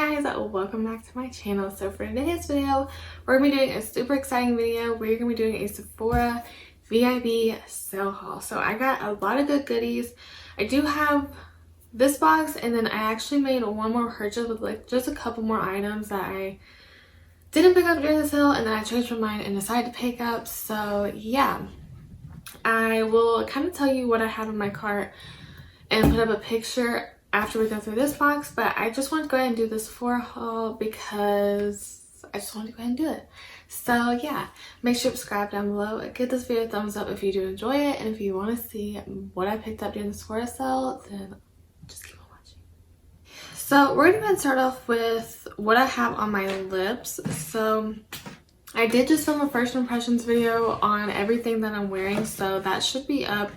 Hey guys, welcome back to my channel. So for today's video, we're going to be doing a super exciting video. We're going to be doing a Sephora VIB sale haul. So I got a lot of good goodies. I do have this box, and then I actually made one more purchase with like just a couple more items that I didn't pick up during the sale, and then I changed my mind and decided to pick up. So yeah, I will kind of tell you what I have in my cart and put up a picture after we go through this box, but I just want to go ahead and do this Sephora haul because I just want to go ahead and do it. So yeah, make sure to subscribe down below, give this video a thumbs up if you do enjoy it, and if you want to see what I picked up during the Sephora sale, then just keep on watching. So we're going to start off with what I have on my lips. So I did just film a first impressions video on everything that I'm wearing, so that should be up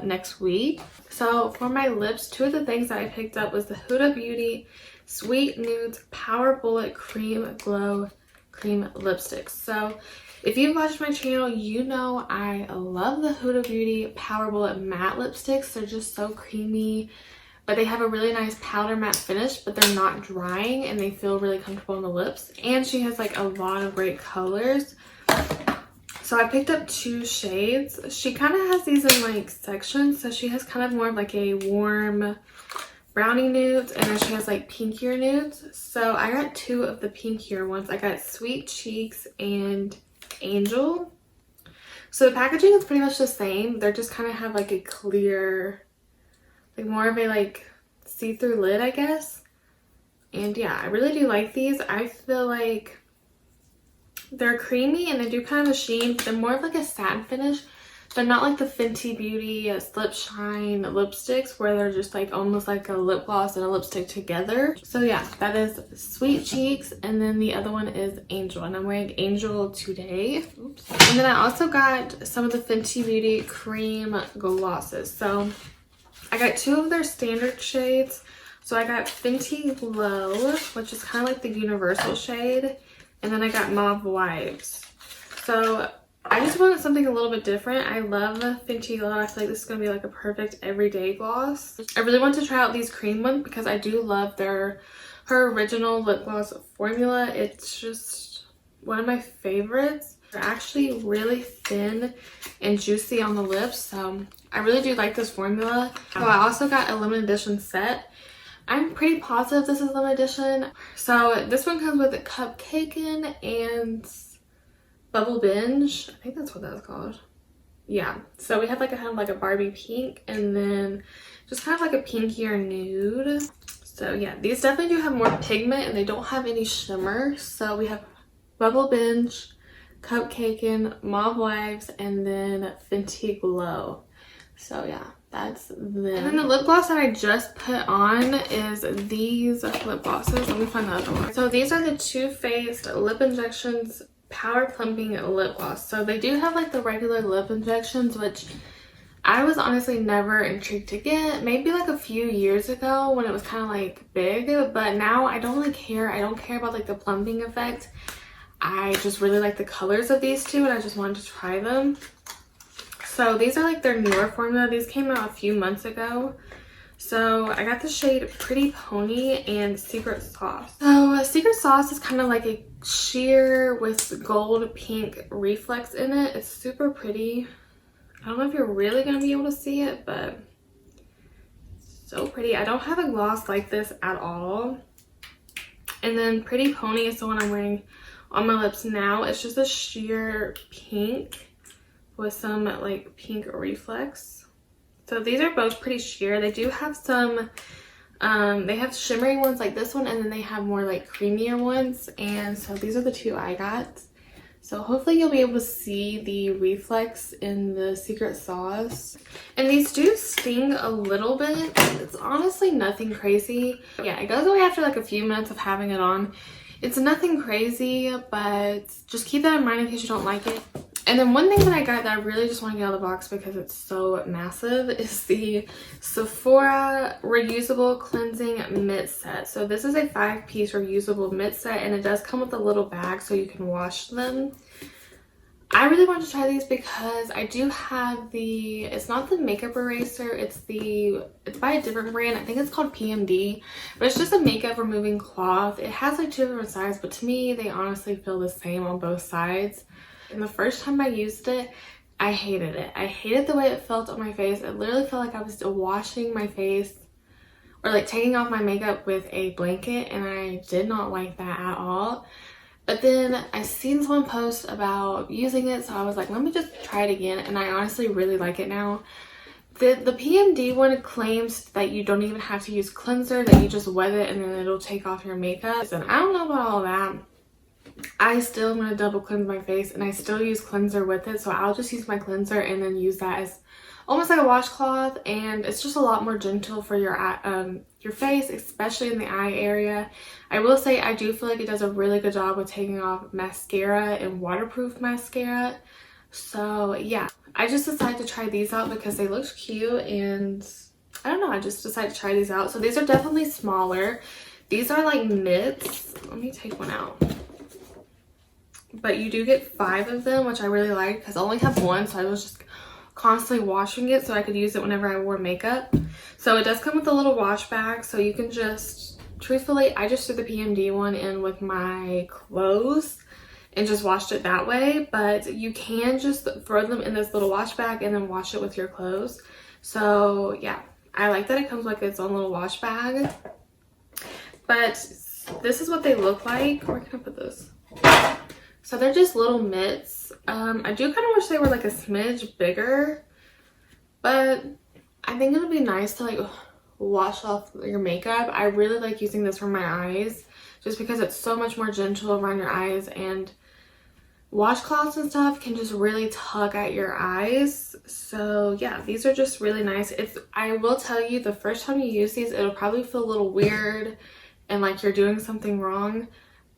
next week. So for my lips, two of the things that I picked up was the Huda Beauty Sweet Nudes Power Bullet Cream Glow Cream Lipstick. So if you've watched my channel, you know I love the Huda Beauty Power Bullet Matte Lipsticks. They're just so creamy, but they have a really nice powder matte finish, but they're not drying and they feel really comfortable on the lips. And she has like a lot of great colors. So I picked up two shades. She kind of has these in like sections. So she has kind of more of like a warm brownie nudes, and then she has like pinkier nudes. So I got two of the pinkier ones. I got Sweet Cheeks and Angel. So the packaging is pretty much the same. They're just kind of have like a clear, like more of a like see-through lid, I guess. And yeah, I really do like these. I feel like they're creamy and they do kind of a sheen. They're more of like a satin finish. They're not like the Fenty Beauty Slip Shine lipsticks where they're just like almost like a lip gloss and a lipstick together. So yeah, that is Sweet Cheeks, and then the other one is Angel, and I'm wearing Angel today. Oops. And then I also got some of the Fenty Beauty cream glosses. So I got two of their standard shades. So I got Fenty Glow, which is kind of like the universal shade. And then I got Mauve Wives. So I just wanted something a little bit different. I love Fenty Glow. I feel like this is going to be like a perfect everyday gloss. I really want to try out these cream ones because I do love her original lip gloss formula. It's just one of my favorites. They're actually really thin and juicy on the lips. So I really do like this formula. So I also got a limited edition set. I'm pretty positive this is limited edition. So this one comes with a Complexion and Bubble Binge. I think that's what that's called. Yeah. So we have like a kind of like a Barbie pink, and then just kind of like a pinkier nude. So yeah, these definitely do have more pigment and they don't have any shimmer. So we have Bubble Binge, Complexion, Mauve Wives, and then Fenty Glow. So yeah, that's them. And then the lip gloss that I just put on is these lip glosses. Let me find the other one. So these are the Too Faced Lip Injections Power Plumping Lip Gloss. So they do have like the regular lip injections, which I was honestly never intrigued to get. Maybe like a few years ago when it was kind of like big, but now I don't really care. I don't care about like the plumping effect. I just really like the colors of these two, and I just wanted to try them. So these are like their newer formula. These came out a few months ago. So I got the shade Pretty Pony and Secret Sauce. So Secret Sauce is kind of like a sheer with gold pink reflex in it. It's super pretty. I don't know if you're really going to be able to see it, but so pretty. I don't have a gloss like this at all. And then Pretty Pony is the one I'm wearing on my lips now. It's just a sheer pink with some like pink reflex. So these are both pretty sheer. They do have some they have shimmering ones like this one, and then they have more like creamier ones, and so these are the two I got. So hopefully you'll be able to see the reflex in the Secret Sauce. And these do sting a little bit. It's honestly nothing crazy. Yeah, it goes away after like a few minutes of having it on. It's nothing crazy, but just keep that in mind in case you don't like it. And then one thing that I got that I really just want to get out of the box because it's so massive is the Sephora Reusable Cleansing Mitt Set. So this is a 5-piece reusable mitt set, and it does come with a little bag so you can wash them. I really want to try these because I do have it's not the makeup eraser, it's by a different brand. I think it's called PMD, but it's just a makeup removing cloth. It has like 2 different sides, but to me, they honestly feel the same on both sides. And the first time I used it, I hated it. I hated the way it felt on my face. It literally felt like I was washing my face or like taking off my makeup with a blanket, and I did not like that at all. But then I seen someone post about using it, so I was like, let me just try it again, and I honestly really like it now. The PMD one claims that you don't even have to use cleanser, that you just wet it and then it'll take off your makeup. And I don't know about all that. I still am going to double cleanse my face, and I still use cleanser with it, so I'll just use my cleanser and then use that as almost like a washcloth, and it's just a lot more gentle for your face, especially in the eye area. I will say I do feel like it does a really good job with taking off mascara and waterproof mascara. So yeah, I just decided to try these out because they looked cute, and I don't know, I just decided to try these out. So these are definitely smaller. These are like mitts. Let me take one out. But you do get 5 of them, which I really like because I only have one, so I was just constantly washing it so I could use it whenever I wore makeup. So it does come with a little wash bag, so you can just, truthfully, I just threw the PMD one in with my clothes and just washed it that way, but you can just throw them in this little wash bag and then wash it with your clothes. So yeah, I like that it comes with its own little wash bag. But this is what they look like. Where can I put this? So they're just little mitts. I do kind of wish they were like a smidge bigger, but I think it would be nice to like wash off your makeup. I really like using this for my eyes just because it's so much more gentle around your eyes, and washcloths and stuff can just really tug at your eyes. So yeah, these are just really nice. I will tell you, the first time you use these, it'll probably feel a little weird and like you're doing something wrong,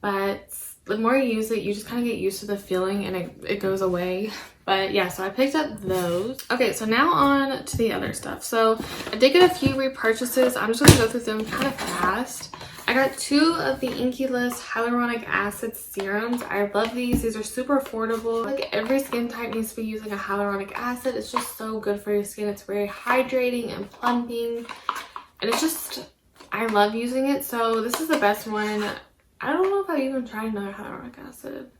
but the more you use it, you just kind of get used to the feeling and it goes away. But yeah, so I picked up those. Okay, so now on to the other stuff. So I did get a few repurchases. I'm just going to go through them kind of fast. I got 2 of the Inky List hyaluronic acid serums. I love these. These are super affordable. Like every skin type needs to be using a hyaluronic acid. It's just so good for your skin. It's very hydrating and plumping. And it's just, I love using it. So this is the best one. I don't know if I've even tried another hyaluronic acid.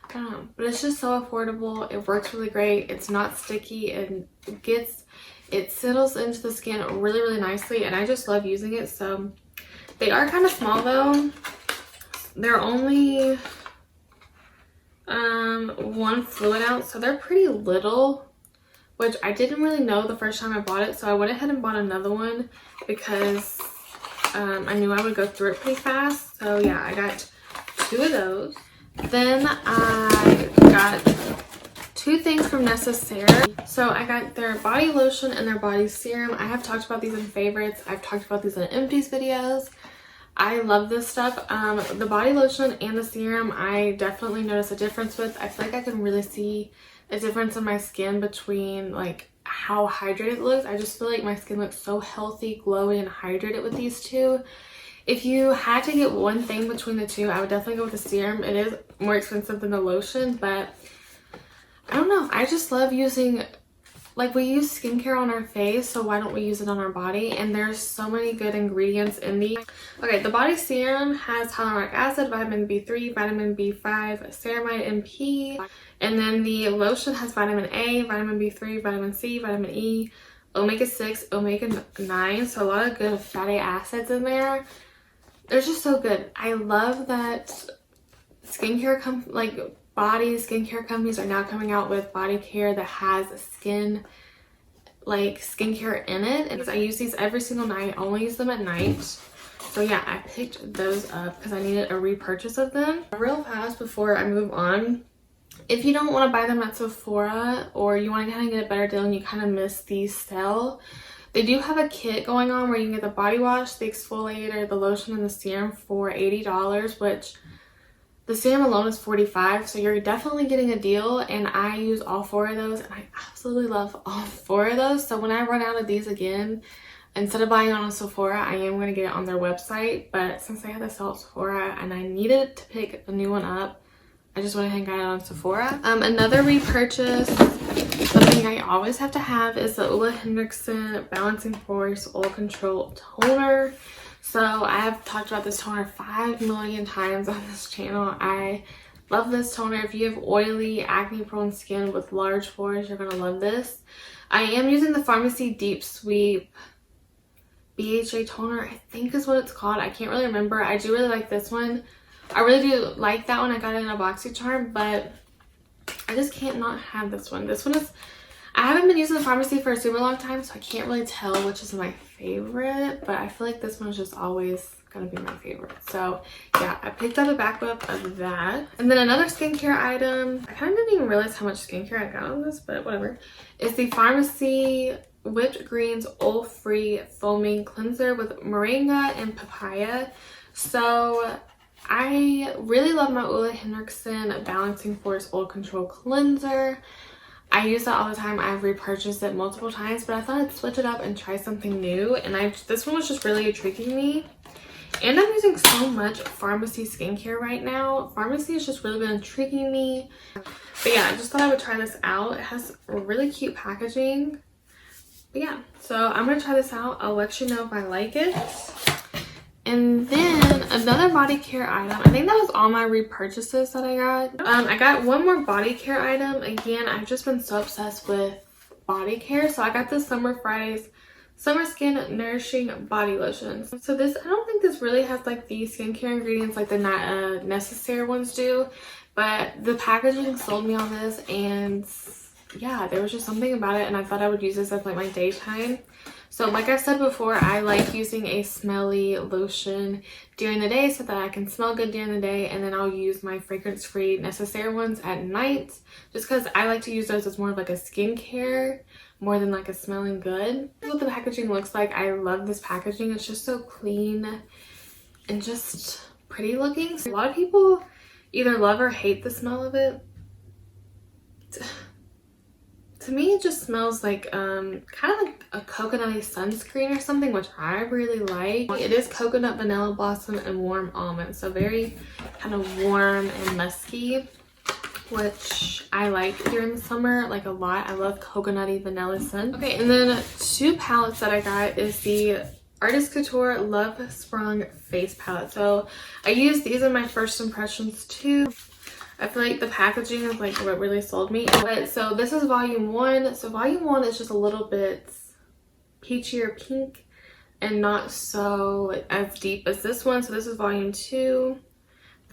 I don't know. But it's just so affordable. It works really great. It's not sticky, and it settles into the skin really, really nicely. And I just love using it. So they are kind of small though. They're only 1 fluid ounce. So they're pretty little, which I didn't really know the first time I bought it. So I went ahead and bought another one because I knew I would go through it pretty fast. So yeah, I got 2 of those. Then I got 2 things from Necessaire. So I got their body lotion and their body serum. I have talked about these in favorites. I've talked about these in empties videos. I love this stuff. The body lotion and the serum, I definitely notice a difference with. I feel like I can really see a difference in my skin between like how hydrated it looks. I just feel like my skin looks so healthy, glowy, and hydrated with these 2. If you had to get one thing between the 2, I would definitely go with the serum. It is more expensive than the lotion, but I don't know. I just love using, like, we use skincare on our face, so why don't we use it on our body? And there's so many good ingredients in these. Okay, the body serum has hyaluronic acid, vitamin B3, vitamin B5, ceramide MP. And then the lotion has vitamin A, vitamin B3, vitamin C, vitamin E, omega-6, omega-9. So a lot of good fatty acids in there. They're just so good. I love that body skincare companies are now coming out with body care that has skincare in it. And I use these every single night. I only use them at night. So yeah, I picked those up because I needed a repurchase of them. Real fast before I move on, if you don't want to buy them at Sephora, or you want to kind of get a better deal and you kind of miss the sale, they do have a kit going on where you can get the body wash, the exfoliator, the lotion, and the serum for $80, which the serum alone is $45. So you're definitely getting a deal, and I use all 4 of those, and I absolutely love all 4 of those. So when I run out of these again, instead of buying on Sephora, I am going to get it on their website. But since they have the sale at Sephora and I needed to pick a new one up, I just went ahead and got it on Sephora. Another repurchase, something I always have to have, is the Ole Henriksen Balancing Force Oil Control Toner. So I have talked about this toner 5 million times on this channel. I love this toner. If you have oily, acne-prone skin with large pores, you're gonna love this. I am using the Pharmacy Deep Sweep BHA toner, I think is what it's called. I can't really remember. I do really like this one. I really do like that one. I got it in a BoxyCharm, but I just can't not have this one. This one is, I haven't been using the pharmacy for a super long time, so I can't really tell which is my favorite, but I feel like this one is just always gonna be my favorite. So yeah, I picked up a backup of that. And then another skincare item, I kind of didn't even realize how much skincare I got on this, but whatever, is the Pharmacy Whipped Greens Oil-Free Foaming Cleanser with moringa and papaya. So I really love my Ole Henriksen Balancing Force Oil Control Cleanser. I use that all the time. I've repurchased it multiple times, but I thought I'd switch it up and try something new. And this one was just really intriguing me. And I'm using so much pharmacy skincare right now. Pharmacy has just really been intriguing me. But yeah, I just thought I would try this out. It has really cute packaging. But yeah, so I'm gonna try this out. I'll let you know if I like it. And then another body care item. I think that was all my repurchases that I got. I got one more body care item. Again, I've just been so obsessed with body care. So I got this Summer Fridays Summer Skin Nourishing Body Lotion. So this, I don't think this really has like the skincare ingredients like the necessary ones do. But the packaging sold me on this, and yeah, there was just something about it, and I thought I would use this as like my daytime. So like I said before, I like using a smelly lotion during the day so that I can smell good during the day, and then I'll use my fragrance-free necessary ones at night, just because I like to use those as more of like a skincare more than like a smelling good. This is what the packaging looks like. I love this packaging. It's just so clean and just pretty looking. So a lot of people either love or hate the smell of it. To me, it just smells like kind of like a coconutty sunscreen or something, which I really like. It is coconut, vanilla blossom, and warm almond, so very kind of warm and musky, which I like during the summer like a lot. I love coconutty vanilla scent. Okay, and then 2 palettes that I got is the Artist Couture Love Sprung Face Palette. So I used these in my first impressions too. I feel like the packaging is like what really sold me. But so this is volume 1. So volume 1 is just a little bit peachier pink and not so as deep as this one. So this is volume 2.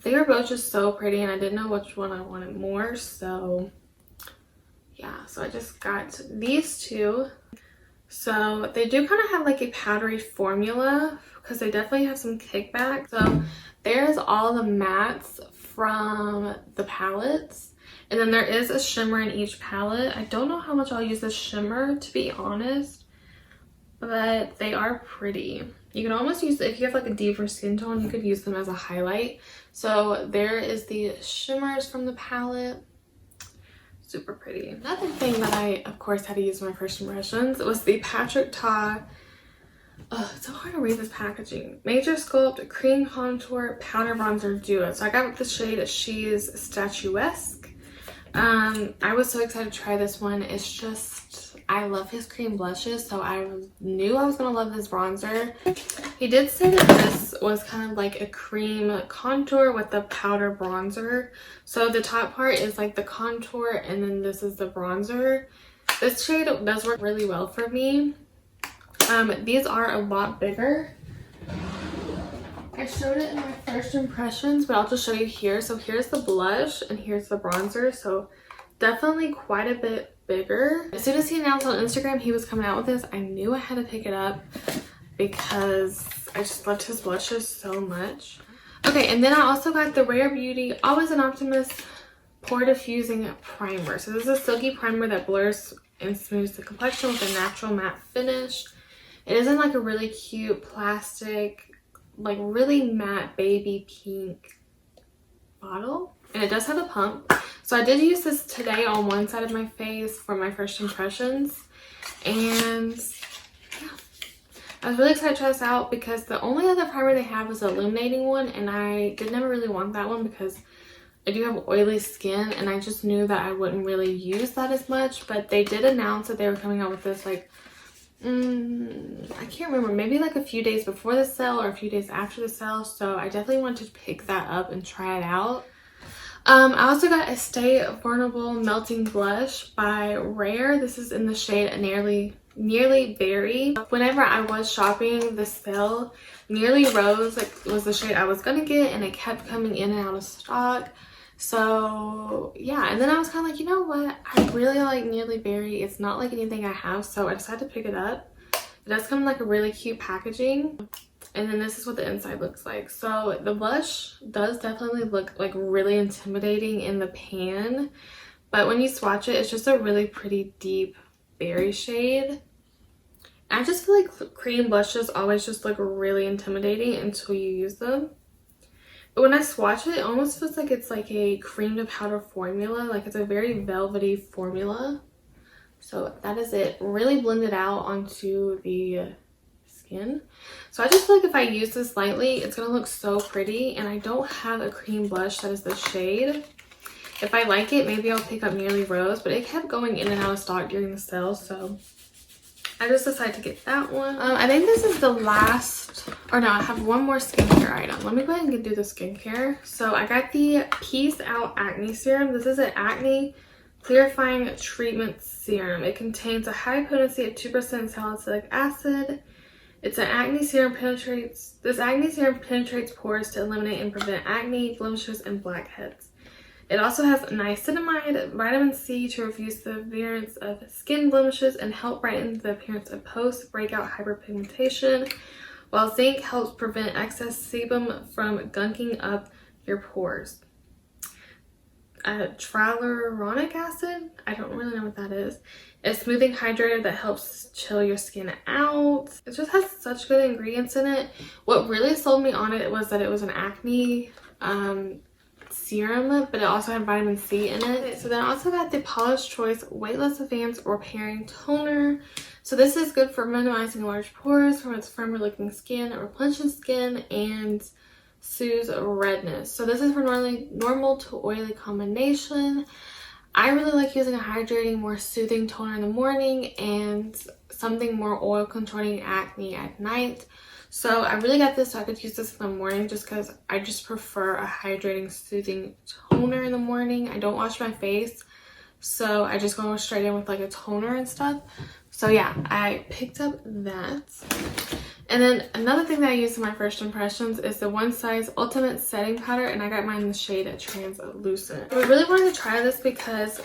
They were both just so pretty, and I didn't know which one I wanted more. So yeah, so I just got these 2. So they do kind of have like a powdery formula because they definitely have some kickback. So there's all the mattes from the palettes, and then there is a shimmer in each palette. I don't know how much I'll use this shimmer, to be honest, but they are pretty. You can almost use, if you have like a deeper skin tone, you could use them as a highlight. So there is the shimmers from the palette. Super pretty. Another thing that I of course had to use in my first impressions was the Patrick Ta, it's so hard to read this packaging, Major Sculpt Cream Contour Powder Bronzer Duo. So I got the shade She's Statuesque. I was so excited to try this one. It's just, I love his cream blushes, so I knew I was gonna love this bronzer. He did say that this was kind of like a cream contour with the powder bronzer. So the top part is like the contour, and then this is the bronzer. This shade does work really well for me. These are a lot bigger. I showed it in my first impressions, but I'll just show you here. So here's the blush and here's the bronzer. So definitely quite a bit bigger. As soon as he announced on Instagram he was coming out with this, I knew I had to pick it up because I just loved his blushes so much. Okay, and then I also got the Rare Beauty Always an Optimist Pore Diffusing Primer. So this is a silky primer that blurs and smooths the complexion with a natural matte finish. It is in like a really cute plastic, like really matte baby pink bottle, and it does have a pump. So I did use this today on one side of my face for my first impressions, and yeah, I was really excited to try this out because the only other primer they have was an illuminating one, and I did never really want that one because I do have oily skin, and I just knew that I wouldn't really use that as much. But they did announce that they were coming out with this like I can't remember, maybe like a few days before the sale or a few days after the sale. So I definitely want to pick that up and try it out. I also got a Stay Vulnerable Melting Blush by Rare. This is in the shade Nearly Berry. Whenever I was shopping the sale, Nearly Rose was the shade I was gonna get, and it kept coming in and out of stock. So yeah, and then I was kind of like, you know what, I really like Nearly Berry. It's not like anything I have, so I decided to pick it up. It does come in like a really cute packaging. And then this is what the inside looks like. So the blush does definitely look like really intimidating in the pan, but when you swatch it, it's just a really pretty deep berry shade. I just feel like cream blushes always just look really intimidating until you use them. But when I swatch it, it almost feels like it's like a cream to powder formula. Like it's a very velvety formula. So that is it. Really blended out onto the skin. So I just feel like if I use this lightly, it's going to look so pretty. And I don't have a cream blush that is the shade. If I like it, maybe I'll pick up Nearly Rose. But it kept going in and out of stock during the sale. So I just decided to get that one. I think this is the last, or no, I have one more skincare item. Let me go ahead and do the skincare. So I got the Peace Out Acne Serum. This is an acne clarifying treatment serum. It contains a high potency of 2% salicylic acid. It's an acne serum this acne serum penetrates pores to eliminate and prevent acne, blemishes, and blackheads. It also has niacinamide, vitamin C to reduce the appearance of skin blemishes and help brighten the appearance of post-breakout hyperpigmentation, while zinc helps prevent excess sebum from gunking up your pores. Hyaluronic acid, I don't really know what that is. A smoothing hydrator that helps chill your skin out. It just has such good ingredients in it. What really sold me on it was that it was an acne serum, but it also had vitamin C in it. So then I also got the Paula's Choice Weightless Advanced Repairing Toner. So this is good for minimizing large pores, for its firmer looking skin, replenishing skin, and soothes redness. So this is for normal to oily combination. I really like using a hydrating, more soothing toner in the morning and something more oil controlling acne at night. So I really got this so I could use this in the morning just because I just prefer a hydrating, soothing toner in the morning. I don't wash my face, so I just go straight in with like a toner and stuff. So yeah, I picked up that. And then another thing that I used in my first impressions is the One Size Ultimate Setting Powder, and I got mine in the shade Translucent. I really wanted to try this because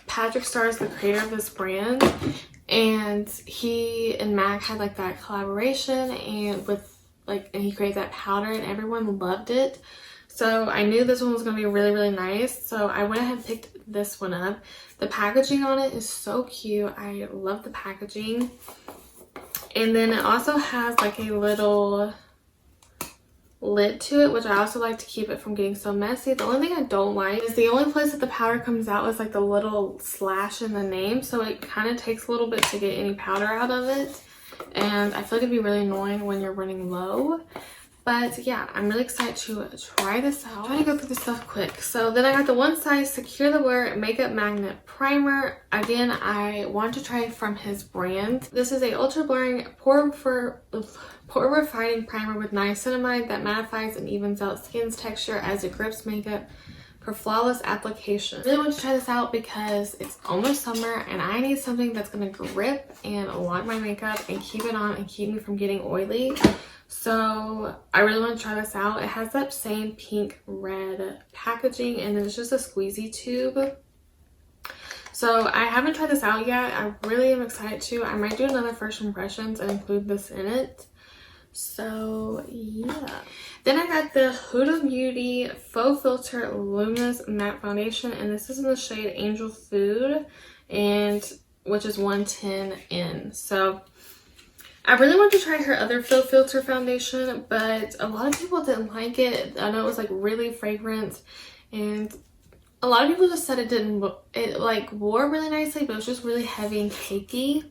Patrick Starr is the creator of this brand, and he and MAC had like that collaboration and he created that powder and everyone loved it. So I knew this one was going to be really, really nice. So I went ahead and picked this one up. The packaging on it is so cute. I love the packaging. And then it also has like a little lid to it, which I also like to keep it from getting so messy. The only thing I don't like is the only place that the powder comes out is like the little slash in the name. So it kind of takes a little bit to get any powder out of it. And I feel like it'd be really annoying when you're running low. But yeah, I'm really excited to try this out. I'm trying to go through this stuff quick. So then I got the One Size Secure the Wear Makeup Magnet Primer. Again, I want to try from his brand. This is a ultra blurring pore refining primer with niacinamide that mattifies and evens out skin's texture as it grips makeup for flawless application. I really want to try this out because it's almost summer and I need something that's going to grip and lock my makeup and keep it on and keep me from getting oily. So I really want to try this out. It has that same pink red packaging and it's just a squeezy tube. So I haven't tried this out yet. I really am excited to. I might do another first impressions and include this in it. So yeah. Then I got the Huda Beauty Faux Filter Luminous Matte Foundation, and this is in the shade Angel Food, and which is 110N. So I really want to try her other Faux Filter foundation, but a lot of people didn't like it. I know it was like really fragrant, and a lot of people just said it like wore really nicely, but it was just really heavy and cakey.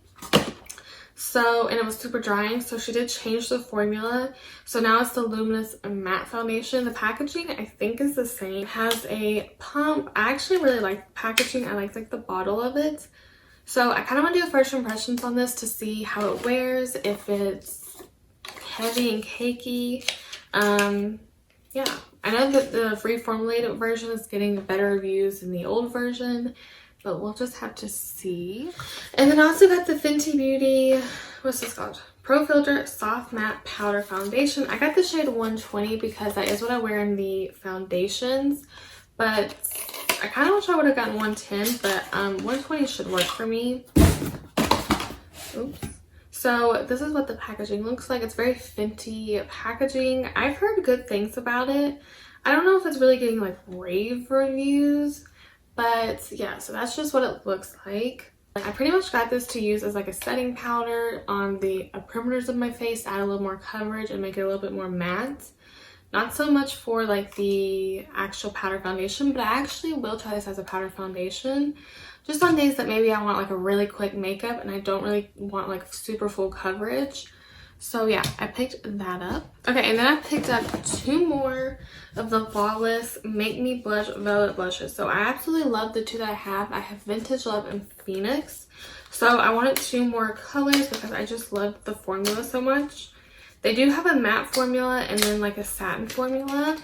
So, and it was super drying, so she did change the formula. So now it's the Luminous Matte Foundation. The packaging, I think, is the same. It has a pump. I actually really like the packaging. I like the bottle of it. So I kind of want to do a first impressions on this to see how it wears, if it's heavy and cakey. Yeah, I know that the reformulated version is getting better reviews than the old version, but we'll just have to see. And then I also got the Fenty Beauty, what's this called? Pro Filter Soft Matte Powder Foundation. I got the shade 120 because that is what I wear in the foundations, but I kind of wish I would have gotten 110, but 120 should work for me. Oops. So this is what the packaging looks like. It's very Fenty packaging. I've heard good things about it. I don't know if it's really getting like rave reviews, but yeah, so that's just what it looks like. I pretty much got this to use as like a setting powder on the perimeters of my face to add a little more coverage and make it a little bit more matte. Not so much for like the actual powder foundation, but I actually will try this as a powder foundation. Just on days that maybe I want like a really quick makeup and I don't really want like super full coverage. So yeah, I picked that up. Okay, and then I picked up 2 more of the Flawless Make Me Blush Velvet Blushes. So I absolutely love the 2 that I have. I have Vintage Love and Phoenix. So I wanted 2 more colors because I just love the formula so much. They do have a matte formula and then like a satin formula.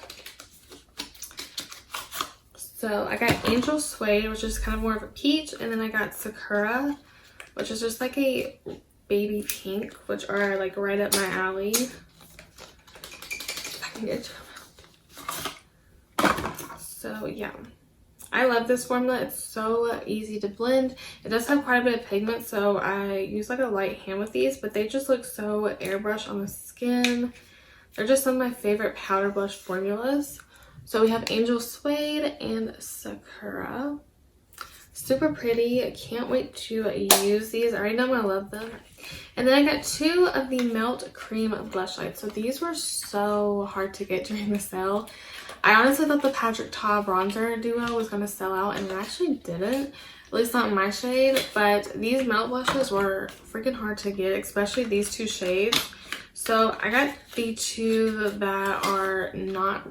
So I got Angel Suede, which is kind of more of a peach, and then I got Sakura, which is just like a baby pink, which are like right up my alley. If I can get to them. So yeah, I love this formula. It's so easy to blend. It does have quite a bit of pigment, so I use like a light hand with these, but they just look so airbrush on the skin. They're just some of my favorite powder blush formulas. So we have Angel Suede and Sakura. Super pretty. I can't wait to use these. I already know I love them. And then I got 2 of the Melt Cream Blush Lights. So these were so hard to get during the sale. I honestly thought the Patrick Ta bronzer duo was going to sell out, and it actually didn't. At least not in my shade. But these Melt blushes were freaking hard to get, especially these 2 shades. So I got the 2 that are not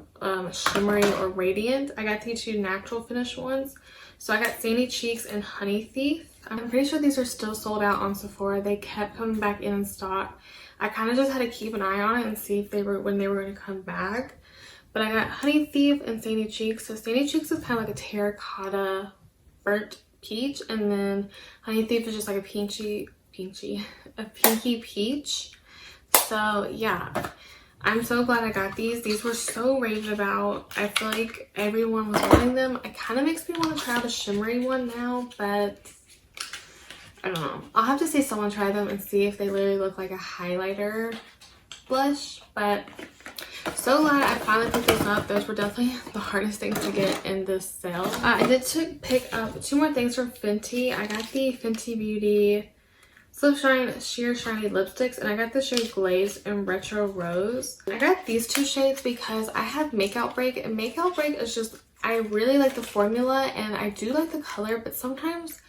shimmery or radiant. I got the 2 natural finish ones. So I got Sandy Cheeks and Honey Thief. I'm pretty sure these are still sold out on Sephora. They kept coming back in stock. I kind of just had to keep an eye on it and see if they were when they were going to come back. But I got Honey Thief and Sandy Cheeks. So Sandy Cheeks is kind of like a terracotta burnt peach, and then Honey Thief is just like a pinky peach. So yeah, I'm so glad I got these. These were so raved about. I feel like everyone was wanting them. It kind of makes me want to try out a shimmery one now, but I don't know. I'll have to see someone try them and see if they literally look like a highlighter blush. But so glad I finally picked those up. Those were definitely the hardest things to get in this sale. I did pick up 2 more things from Fenty. I got the Fenty Beauty Slip Shine Sheer Shiny Lipsticks, and I got the shade Glaze and Retro Rose. I got these 2 shades because I have Makeout Break, and Makeout Break is just, I really like the formula and I do like the color, but sometimes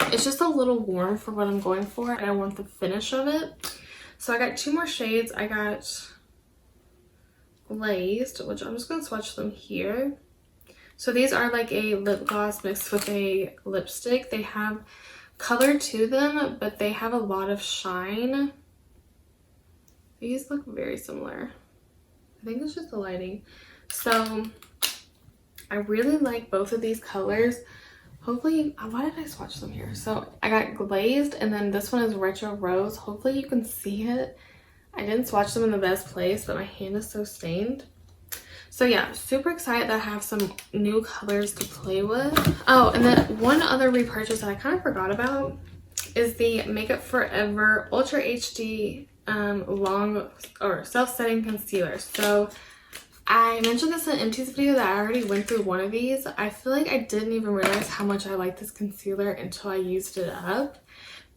it's just a little warm for what I'm going for and I want the finish of it. So I got 2 more shades. I got Glazed, which I'm just going to swatch them here. So these are like a lip gloss mixed with a lipstick. They have color to them, but they have a lot of shine. These look very similar. I think it's just the lighting. So I really like both of these colors. Hopefully, why did I swatch them here? So I got Glazed, and then this one is Retro Rose. Hopefully you can see it. I didn't swatch them in the best place, but my hand is so stained. So yeah, super excited that I have some new colors to play with. Oh, and then one other repurchase that I kind of forgot about is the Makeup Forever Ultra HD long or self-setting concealer. So I mentioned this in MT's video that I already went through one of these. I feel like I didn't even realize how much I like this concealer until I used it up.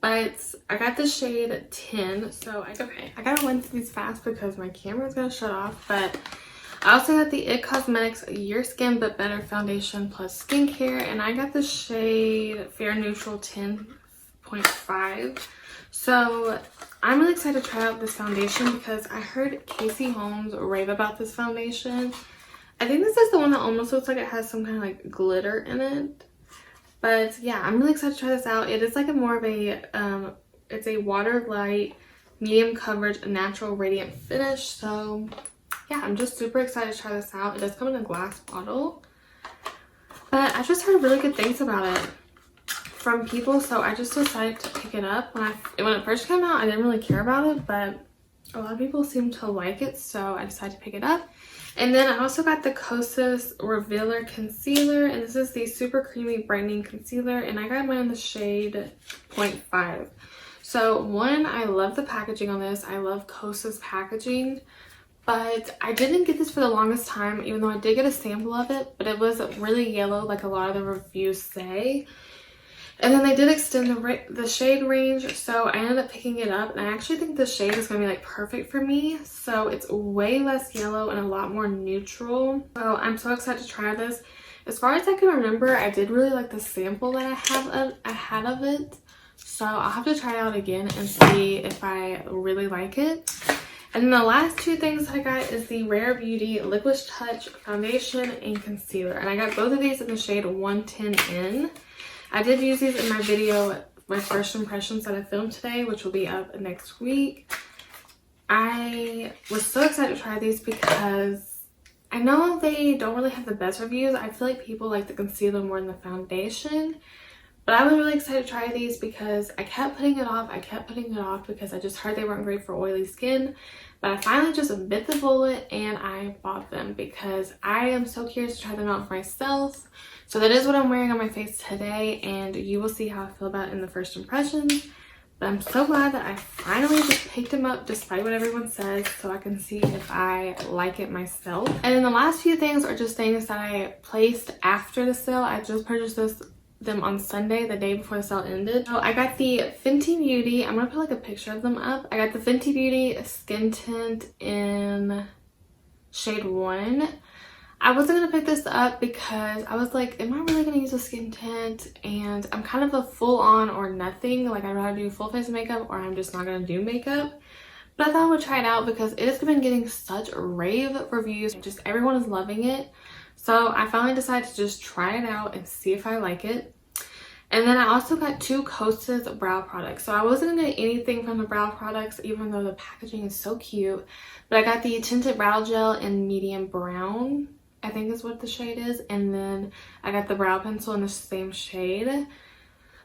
But I got the shade 10. So I gotta run through these fast because my camera's gonna shut off. But I also got the IT Cosmetics Your Skin But Better Foundation Plus Skincare, and I got the shade Fair Neutral 10.5. So I'm really excited to try out this foundation because I heard Casey Holmes rave about this foundation. I think this is the one that almost looks like it has some kind of like glitter in it. But yeah, I'm really excited to try this out. It is like a more of a, it's a water light, medium coverage, natural radiant finish. So yeah, I'm just super excited to try this out. It does come in a glass bottle. But I just heard really good things about it from people, so I just decided to pick it up. When it first came out, I didn't really care about it, but a lot of people seem to like it, so I decided to pick it up. And then I also got the Kosas Revealer Concealer, and this is the Super Creamy Brightening Concealer, and I got mine in the shade 0.5. So one, I love the packaging on this. I love Kosas packaging, but I didn't get this for the longest time, even though I did get a sample of it, but it was really yellow like a lot of the reviews say. And then they did extend the shade range, so I ended up picking it up, and I actually think the shade is going to be like perfect for me. So it's way less yellow and a lot more neutral. So I'm so excited to try this. As far as I can remember, I did really like the sample that I had of it. So I'll have to try it out again and see if I really like it. And then the last two things I got is the Rare Beauty Liquid Touch Foundation and Concealer. And I got both of these in the shade 110N. I did use these in my video, my first impressions that I filmed today, which will be up next week. I was so excited to try these because I know they don't really have the best reviews. I feel like people like the concealer more than the foundation. But I was really excited to try these because I kept putting it off. Because I just heard they weren't great for oily skin. But I finally just bit the bullet and I bought them because I am so curious to try them out for myself. So that is what I'm wearing on my face today, and you will see how I feel about it in the first impressions. But I'm so glad that I finally just picked them up despite what everyone says, so I can see if I like it myself. And then the last few things are just things that I placed after the sale. I just purchased them on Sunday, the day before the sale ended. So I got the Fenty Beauty, I'm gonna put like a picture of them up. I got the Fenty Beauty Skin Tint in shade 1. I wasn't gonna pick this up because I was like, am I really gonna use a skin tint? And I'm kind of a full on or nothing. Like, I'd rather do full face makeup or I'm just not gonna do makeup. But I thought I would try it out because it has been getting such rave reviews. Just everyone is loving it. So I finally decided to just try it out and see if I like it. And then I also got two Kosas brow products. So I wasn't gonna get anything from the brow products, even though the packaging is so cute. But I got the Tinted Brow Gel in medium brown, I think is what the shade is. And then I got the brow pencil in the same shade.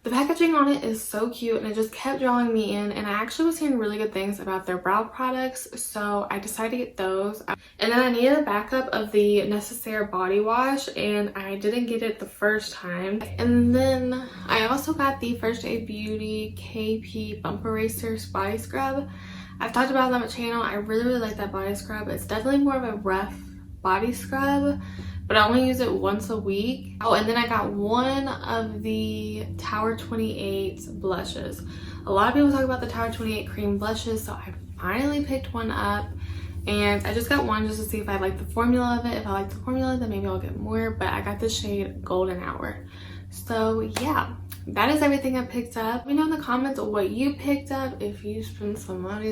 The packaging on it is so cute and it just kept drawing me in, and I actually was hearing really good things about their brow products, so I decided to get those. And then I needed a backup of the Necessaire body wash, and I didn't get it the first time. And then I also got the First Aid Beauty KP Bump Eraser Body Scrub. I've talked about it on my channel. I really like that body scrub. It's definitely more of a rough body scrub, but I only use it once a week. Oh, and then I got one of the Tower 28 blushes. A lot of people talk about the Tower 28 cream blushes, so I finally picked one up. And I just got one just to see if I like the formula of it. If I like the formula, then maybe I'll get more. But I got the shade Golden Hour. So yeah, that is everything I picked up. Let me know in the comments what you picked up if you spent some money